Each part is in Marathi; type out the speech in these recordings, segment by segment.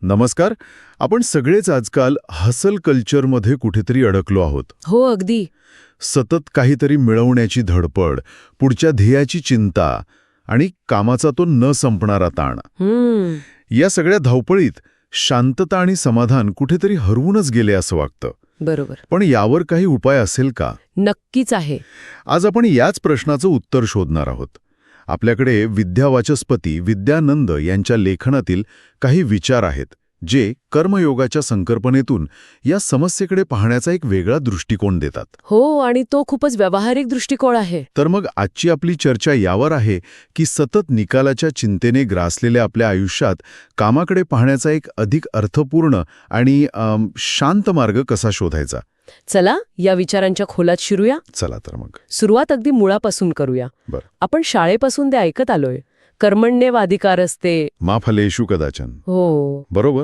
नमस्कार. आपण सगळेच आजकाल हसल कल्चरमध्ये कुठेतरी अडकलो आहोत. हो अगदी. सतत काहीतरी मिळवण्याची धडपड, पुढच्या ध्येयाची चिंता आणि कामाचा तो न संपणारा ताण. या सगळ्या धावपळीत शांतता आणि समाधान कुठेतरी हरवूनच गेले असं वाटतं. बरोबर. पण यावर काही उपाय असेल का? नक्कीच आहे. आज आपण याच प्रश्नाचं उत्तर शोधणार आहोत. आपल्याकडे विद्यावाचस्पती विद्यानंद यांच्या लेखनातील काही विचार आहेत, जे कर्मयोगाच्या संकल्पनेतून या समस्येकडे पाहण्याचा एक वेगळा दृष्टिकोन देतात. हो, आणि तो खूपच व्यावहारिक दृष्टिकोन आहे. तर मग आजची आपली चर्चा यावर आहे की सतत निकालाच्या चिंतेने ग्रासलेल्या आपल्या आयुष्यात कामाकडे पाहण्याचा एक अधिक अर्थपूर्ण आणि शांत मार्ग कसा शोधायचा. चला या विचारांच्या खोलात शिरूया. चला तर मग सुरुवात अगदी मुळापासून करूया. आपण शाळेपासून ते ऐकत आलोय, कर्मण्येवाधिकारस्ते मा फलेषु कदाचन. हो बरोबर.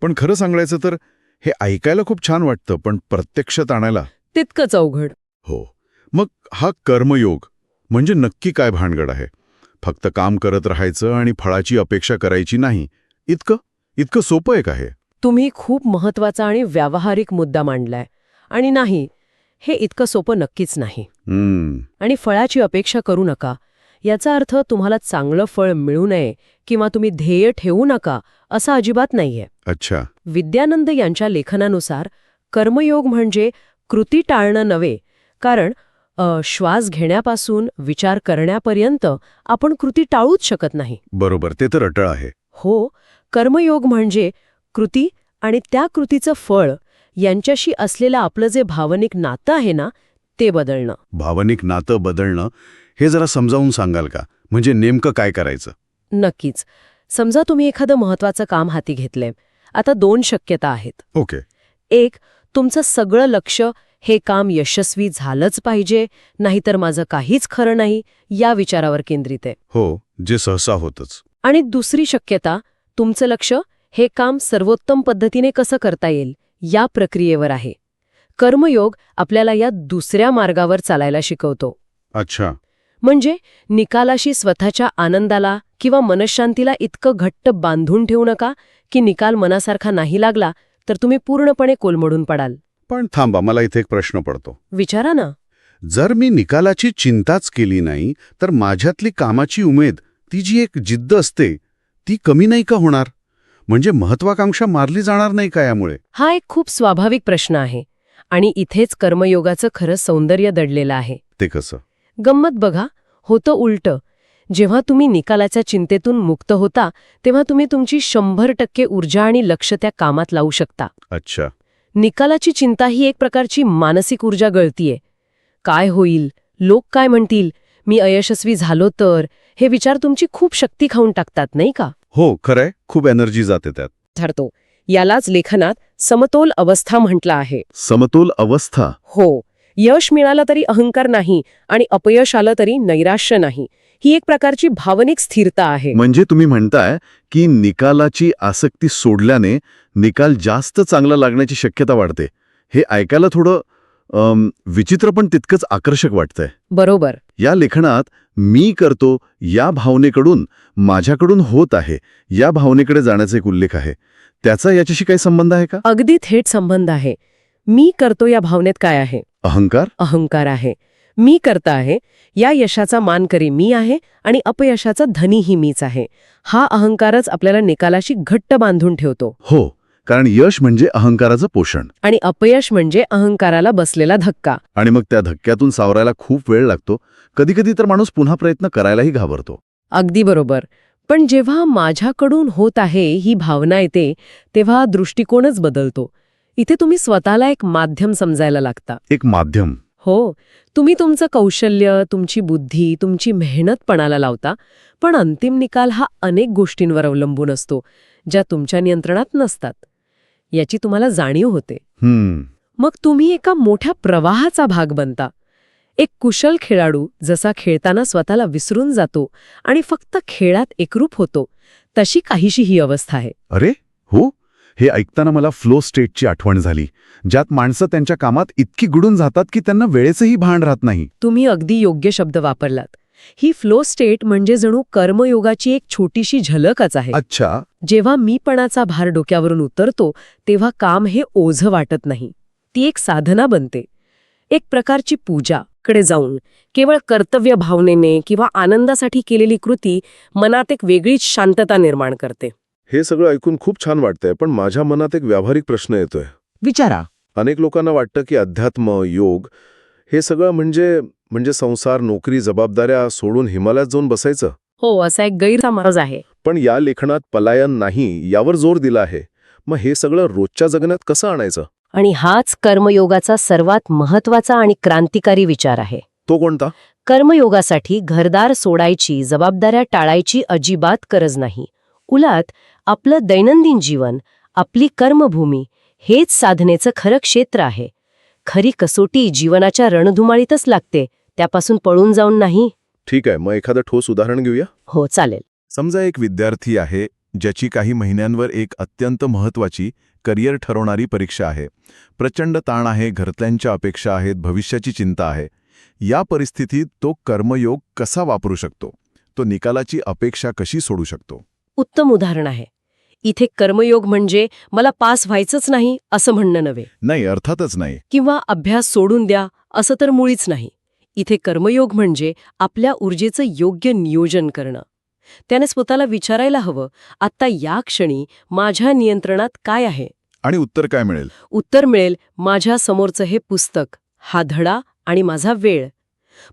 पण खरं सांगायचं तर हे ऐकायला खूप छान वाटतं, पण प्रत्यक्षात आणायला तितकंच अवघड. हो. मग हा कर्मयोग म्हणजे नक्की काय भानगड आहे? फक्त काम करत राहायचं आणि फळाची अपेक्षा करायची नाही, इतकं सोपं एक आहे? तुम्ही खूप महत्वाचा आणि व्यावहारिक मुद्दा मांडलाय. आणि नाही, हे इतकं सोपं नक्कीच नाही. आणि फळाची अपेक्षा करू नका याचा अर्थ तुम्हाला चांगलं फळ मिळू नये किंवा तुम्ही ध्येय ठेवू नका असा अजिबात नाहीये. अच्छा. विद्यानंद यांच्या लेखनानुसार कर्मयोग म्हणजे कृती टाळणं नव्हे, कारण श्वास घेण्यापासून विचार करण्यापर्यंत आपण कृती टाळूच शकत नाही. बरोबर, ते तर अटळ आहे. हो, कर्मयोग म्हणजे कृती आणि त्या कृतीचं फळ यांच्याशी असलेलं आपलं जे भावनिक नातं आहे ना, ते बदलणं. भावनिक नातं बदलणं हे जरा समजावून सांगाल का? म्हणजे नेमकं काय करायचं? नक्कीच. समजा तुम्ही एखादं महत्वाचं काम हाती घेतलंय. आता 2 शक्यता आहेत. ओके. एक, तुमचं सगळं लक्ष हे काम यशस्वी झालंच पाहिजे, नाहीतर माझं काहीच खरं नाही या विचारावर केंद्रित आहे. हो, जे सहसा होतच. आणि दुसरी शक्यता, तुमचं लक्ष हे काम सर्वोत्तम पद्धतीने कसं करता येईल या प्रक्रियेवर आहे. कर्मयोग आपल्याला या दुसऱ्या मार्गावर चालायला शिकवतो. अच्छा. म्हणजे निकालाशी स्वतःच्या आनंदाला किंवा मनःशांतीला इतकं घट्ट बांधून ठेवू नका की निकाल मनासारखा नाही लागला तर तुम्ही पूर्णपणे कोलमडून पडाल. पण थांबा, मला इथे एक प्रश्न पडतो. विचारा ना. जर मी निकालाची चिंताच केली नाही तर माझ्यातली कामाची उमेद, ती जी एक जिद्द असते, ती कमी नाही का होणार? म्हणजे महत्वाकांक्षा मारली जाणार नाही का यामुळे? हा एक खूप स्वाभाविक प्रश्न आहे आणि इथेच कर्मयोगाचं खरं सौंदर्य दडलेलं आहे. ते कसं? गंमत बघा, होतं उलटं. जेव्हा तुम्ही निकालाच्या चिंतेतून मुक्त होता तेव्हा तुम्ही तुमची 100% ऊर्जा आणि लक्ष त्या कामात लावू शकता. अच्छा. निकालाची चिंता ही एक प्रकारची मानसिक ऊर्जा गळतीये. काय होईल, लोक काय म्हणतील, मी अयशस्वी झालो तर, हे विचार तुमची खूप शक्ती खाऊन टाकतात, नाही का? हो, खरंय. खूप एनर्जी जाते त्यात. ठरतो. यालाच लेखनात समतोल अवस्था म्हटलं आहे. समतोल अवस्था? हो. यश मिळालं तरी अहंकार नाही आणि अपयश आलं तरी नैराश्य नाही. ही एक प्रकारची भावनिक स्थिरता आहे. म्हणजे तुम्ही म्हणताय की निकालाची आसक्ती सोडल्याने निकाल जास्त चांगला लागण्याची शक्यता वाढते. हे ऐकायला थोडं विचित्र पण तितकंच आकर्षक वाटतंय. बरोबर. या लेखनात मी करतो या भावनेकडून माझ्याकडून होत आहे या भावनेकडे जाण्याचा एक उल्लेख आहे. त्याचा याच्याशी काही संबंध आहे का? अगदी थेट संबंध आहे. मी करतो या भावनेत काय आहे? अहंकार. अहंकार आहे. मी करता आहे या यशाचा मानकरी मी आहे आणि अपयशाचा धनीही मीच आहे. हा अहंकारच आपल्याला निकालाशी घट्ट बांधून ठेवतो. हो, कारण यश म्हणजे अहंकाराचं पोषण आणि अपयश म्हणजे अहंकाराला बसलेला धक्का. आणि मग त्या धक्क्यातून सावरायला खूप वेळ लागतो. कधीकधी तर माणूस पुन्हा प्रयत्न करायलाही घाबरतो. अगदी बरोबर. पण जेव्हा माझ्याकडून होत आहे ही भावना येते तेव्हा दृष्टिकोनच बदलतो. इथे तुम्ही स्वतःला एक माध्यम समजायला लागता. एक माध्यम? हो. तुम्ही तुमचं कौशल्य, तुमची बुद्धी, तुमची मेहनत पणाला लावता, पण अंतिम निकाल हा अनेक गोष्टींवर अवलंबून असतो ज्या तुमच्या नियंत्रणात नसतात. याची तुम्हाला जाणीव होते. मग तुम्ही एका मोठ्या प्रवाहाचा भाग बनता. एक कुशल खेळाडू जसा खेळताना स्वतःला विसरून जातो आणि फक्त खेळात एकरूप होतो, तशी काहीशी ही अवस्था आहे. अरे हो, हे ऐकताना मला फ्लो स्टेटची आठवण झाली, ज्यात माणसं त्यांच्या कामात इतकी गुडून जातात की त्यांना वेळेचंही भान राहत नाही. तुम्ही अगदी योग्य शब्द वापरलात. ही फ्लो स्टेट म्हणजे जणू कर्मयोगाची एक छोटीशी झलकच आहे. अच्छा. जेव्हा मीपणाचा भार डोक्यावरून उतरतो तेव्हा काम हे ओझं वाटत नाही. ती एक साधना बनते, एक प्रकारची पूजा. कडे जाऊन केवळ कर्तव्य भावनेने किंवा आनंदासाठी केलेली कृती मनात एक वेगळीच शांतता निर्माण करते. हे सगळं ऐकून खूप छान वाटतंय, पण माझ्या मनात एक व्यावहारिक प्रश्न येतोय. विचारा. अनेक लोकांना वाटतं की अध्यात्म, योग हे सगळं म्हणजे संसार, नोकरी, जबाबदाऱ्या सोडून हिमालयात जाऊन बसायचं. हो, असा एक गैरसमज आहे. पण या लेखनात पलायन नाही यावर जोर दिला आहे. मग हे सगळं रोजच्या जगण्यात कसं आणायचं? आणि हाच कर्मयोगाचा सर्वात महत्वाचा आणि क्रांतिकारी विचार आहे. तो कोणता? कर्मयोगासाठी घरदार सोडायची, जबाबदाऱ्या टाळायची अजिबात गरज नाही. उलट आपलं दैनंदिन जीवन, आपली कर्मभूमी हेच साधनेचं खरं क्षेत्र आहे. खरी कसोटी जीवनाच्या रणधुमाळीतच लागते, त्यापासून पळून जाऊन नाही. ठीक आहे, मग एखादं ठोस उदाहरण घेऊया. हो, चालेल. समजा एक विद्यार्थी आहे ज्याची काही महिन्यांवर एक अत्यंत महत्त्वाची करिअर ठरवणारी परीक्षा आहे. प्रचंड ताण आहे, घरच्यांच्या अपेक्षा आहेत, भविष्याची चिंता आहे. या परिस्थितीत तो कर्मयोग कसा वापरू शकतो? तो निकालाची अपेक्षा कशी सोडू शकतो? उत्तम उदाहरण आहे. इथे कर्मयोग म्हणजे मला पास व्हायचंच नाही असं म्हणणं नव्हे, नाही, अर्थातच नाही. किंवा अभ्यास सोडून द्या असं तर मुळीच नाही. इथे कर्मयोग म्हणजे आपल्या ऊर्जेचं योग्य नियोजन करणं. त्याने स्वतःला विचारायला हवं, आत्ता या क्षणी माझ्या नियंत्रणात काय आहे? आणि उत्तर काय मिळेल? उत्तर मिळेल, माझ्या समोरचं हे पुस्तक, हा धडा आणि माझा वेळ.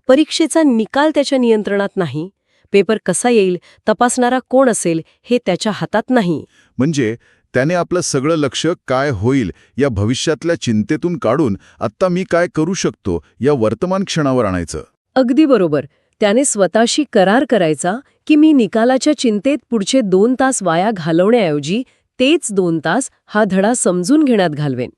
परीक्षेचा निकाल त्याच्या नियंत्रणात नाही. पेपर कसा येईल, तपासणारा कोण असेल, हे त्याच्या हातात नाही. म्हणजे त्याने आपलं सगळं लक्ष काय होईल या भविष्यातल्या चिंतेतून काढून आत्ता मी काय करू शकतो या वर्तमान क्षणावर आणायचं. अगदी बरोबर. त्याने स्वतःशी करार करायचा की मी निकालाच्या चिंतेत पुढचे 2 तास वाया घालवण्याऐवजी तेच 2 तास हा धडा समजून घेण्यात घालवेन.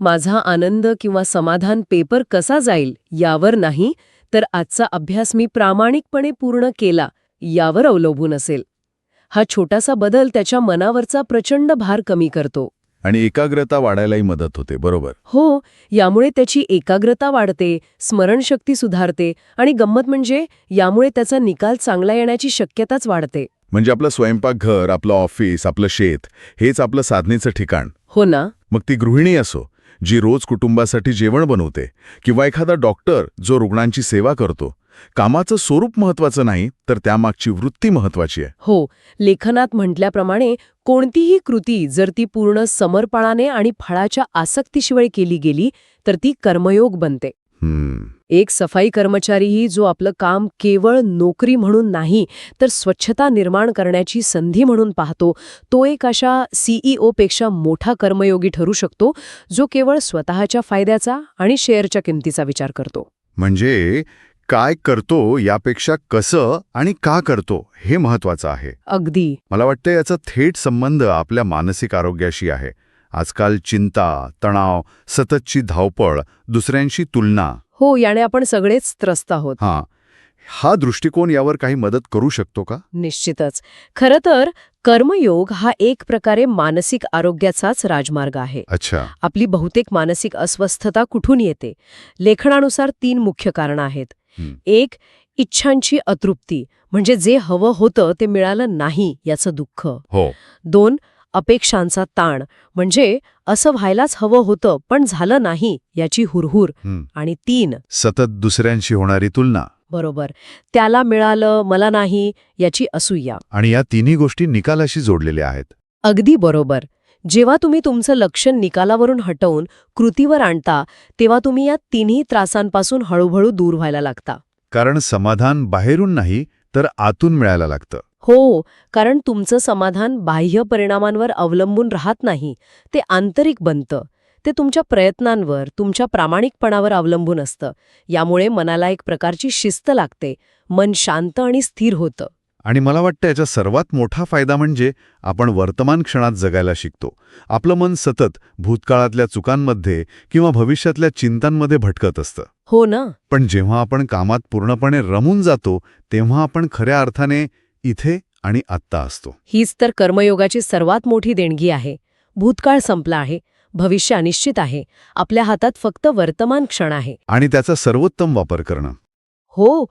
माझा आनंद किंवा समाधान पेपर कसा जाईल यावर नाही, तर आजचा अभ्यास मी प्रामाणिकपणे पूर्ण केला यावर अवलंबून असेल. हा छोटासा बदल त्याच्या मनावरचा प्रचंड भार कमी करतो. आणि एकाग्रता वाढायलाही मदत होते. बरोबर. हो, यामुळे त्याची एकाग्रता वाढते, स्मरणशक्ती सुधारते आणि गंमत म्हणजे यामुळे त्याचा निकाल चांगला येण्याची शक्यताच वाढते. म्हणजे आपलं स्वयंपाकघर, आपलं ऑफिस, आपलं शेत हेच आपलं साधनेचं ठिकाण. हो ना? मग ती गृहिणी असो जी रोज कुटुंबासाठी जेवण बनवते, किंवा एखादा डॉक्टर जो रुग्णांची सेवा करतो. कामाचं स्वरूप महत्वाचं नाही, तर त्यामागची वृत्ती महत्वाची आहे. हो, लेखनात म्हटल्याप्रमाणे कोणतीही कृती जर ती पूर्ण समर्पणाने आणि फळाच्या आसक्तीशिवाय केली गेली तर ती कर्मयोग बनते. एक सफाई कर्मचारीही जो आपलं काम केवळ नोकरी म्हणून नाही तर स्वच्छता निर्माण करण्याची संधी म्हणून पाहतो, तो एक अशा सीईओपेक्षा मोठा कर्मयोगी ठरू शकतो जो केवळ स्वतःच्या फायद्याचा आणि शेअरच्या किमतीचा विचार करतो. म्हणजे काय करतो यापेक्षा कसं आणि का करतो हे महत्वाचं आहे. अगदी. मला वाटतं याचा थेट संबंध आपल्या मानसिक आरोग्याशी आहे. आजकाल चिंता, तणाव, सततची धावपळ, दुसऱ्यांशी तुलना. हो, याने आपण सगळेच त्रस्त आहोत. हा दृष्टिकोन यावर काही मदत करू शकतो का? निश्चितच. खरं तर कर्मयोग हा एक प्रकारे मानसिक आरोग्याचाच राजमार्ग आहे. अच्छा. आपली बहुतेक मानसिक अस्वस्थता कुठून येते? लेखनानुसार 3 मुख्य कारणं आहेत. 1. इच्छांची अतृप्ती, म्हणजे जे हवं होतं ते मिळालं नाही याचं दुःख. हो. 2. अपेक्षांचा ताण, म्हणजे असं व्हायलाच हवं होतं पण झालं नाही याची हुरहुर. आणि 3. सतत दुसऱ्यांशी होणारी तुलना. बरोबर, त्याला मिळालं मला नाही याची असूया. आणि या तिन्ही गोष्टी निकालाशी जोडलेल्या आहेत. अगदी बरोबर. जेव्हा तुम्ही तुमचं लक्ष निकालावरून हटवून कृतीवर आणता तेव्हा तुम्ही या तिन्ही त्रासांपासून हळूहळू दूर व्हायला लागता. कारण समाधान बाहेरून नाही तर आतून मिळायला लागतं. हो, कारण तुमचं समाधान बाह्य परिणामांवर अवलंबून राहत नाही, ते आंतरिक बनतं. ते तुमच्या प्रयत्नांवर, तुमच्या प्रामाणिकपणावर अवलंबून असतं. यामुळे मनाला एक प्रकारची शिस्त लागते, मन शांत आणि स्थिर होतं. आणि मला वाटतं याचा सर्वात मोठा फायदा म्हणजे आपण वर्तमान क्षणात जगायला शिकतो. आपलं मन सतत भूतकाळातल्या चुकांमध्ये किंवा भविष्यातल्या चिंतांमध्ये भटकत असतं. हो ना? पण जेव्हा आपण कामात पूर्णपणे रमून जातो तेव्हा आपण खऱ्या अर्थाने इथे आणि आत्ता असतो. हीच तर कर्मयोगाची सर्वात मोठी देणगी आहे. भूतकाळ संपला आहे, भविष्य अनिश्चित आहे, आपल्या हातात फक्त वर्तमान क्षण आहे. आणि त्याचा सर्वोत्तम वापर करणं. हो,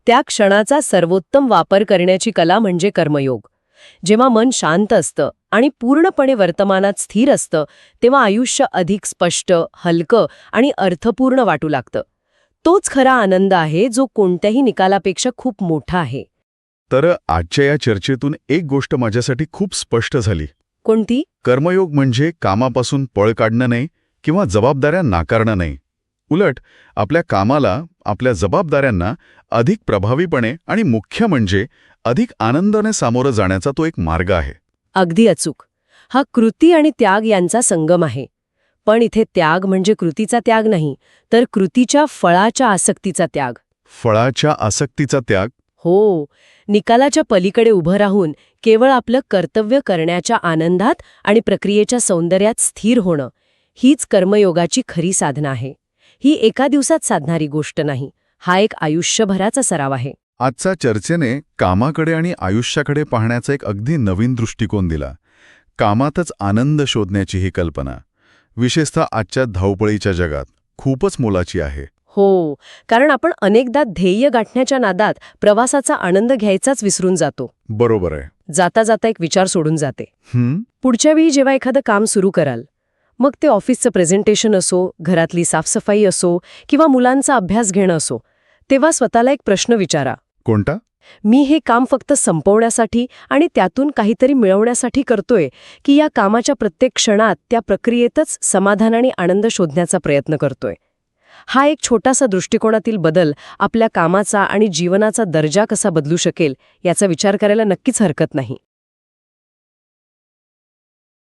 त्या क्षणाचा सर्वोत्तम वापर करण्याची कला म्हणजे कर्मयोग. जेव्हा मन शांत असतं आणि पूर्णपणे वर्तमानात स्थिर असतं तेव्हा आयुष्य अधिक स्पष्ट, हलकं आणि अर्थपूर्ण वाटू लागतं. तोच खरा आनंद आहे जो कोणत्याही निकालापेक्षा खूप मोठा आहे. तर आजच्या या चर्चेतून एक गोष्ट माझ्यासाठी खूप स्पष्ट झाली. कोणती? कर्मयोग म्हणजे कामापासून पळ काढणं नाही किंवा जबाबदाऱ्या नाकारणं नाही. उलट आपल्या कामाला, आपल्या जबाबदाऱ्यांना अधिक प्रभावीपणे आणि मुख्य म्हणजे अधिक आनंदाने सामोरं जाण्याचा तो एक मार्ग आहे. अगदी अचूक. हा कृती आणि त्याग यांचा संगम आहे. पण इथे त्याग म्हणजे कृतीचा त्याग नाही, तर कृतीच्या फळाच्या आसक्तीचा त्याग. फळाच्या आसक्तीचा त्याग. हो, निकालाच्या पलीकडे उभं राहून केवळ आपलं कर्तव्य करण्याच्या आनंदात आणि प्रक्रियेच्या सौंदर्यात स्थिर होणं, हीच कर्मयोगाची खरी साधना आहे. ही एका दिवसात साधणारी गोष्ट नाही, हा एक आयुष्यभराचा सराव आहे. आजच्या चर्चेने कामाकडे आणि आयुष्याकडे पाहण्याचा एक अगदी नवीन दृष्टिकोन दिला. कामातच आनंद शोधण्याची ही कल्पना, विशेषतः आजच्या धावपळीच्या जगात, खूपच मोलाची आहे. हो, कारण आपण अनेकदा ध्येय गाठण्याच्या नादात प्रवासाचा आनंद घ्यायचाच विसरून जातो. बरोबर आहे. जाता जाता एक विचार सोडून जाते. हं? पुढच्या वेळी जेव्हा एखादं काम सुरू कराल, मग ते ऑफिसचं प्रेझेंटेशन असो, घरातली साफसफाई असो किंवा मुलांचा अभ्यास घेणं असो, तेव्हा स्वतःला एक प्रश्न विचारा. कोणता? मी हे काम फक्त संपवण्यासाठी आणि त्यातून काहीतरी मिळवण्यासाठी करतोय, की या कामाच्या प्रत्येक क्षणात, त्या प्रक्रियेतच समाधान आणि आनंद शोधण्याचा प्रयत्न करतोय? हा एक छोटासा दृष्टिकोनातील बदल आपल्या कामाचा आणि जीवनाचा दर्जा कसा बदलू शकेल याचा विचार करायला नक्कीच हरकत नाही.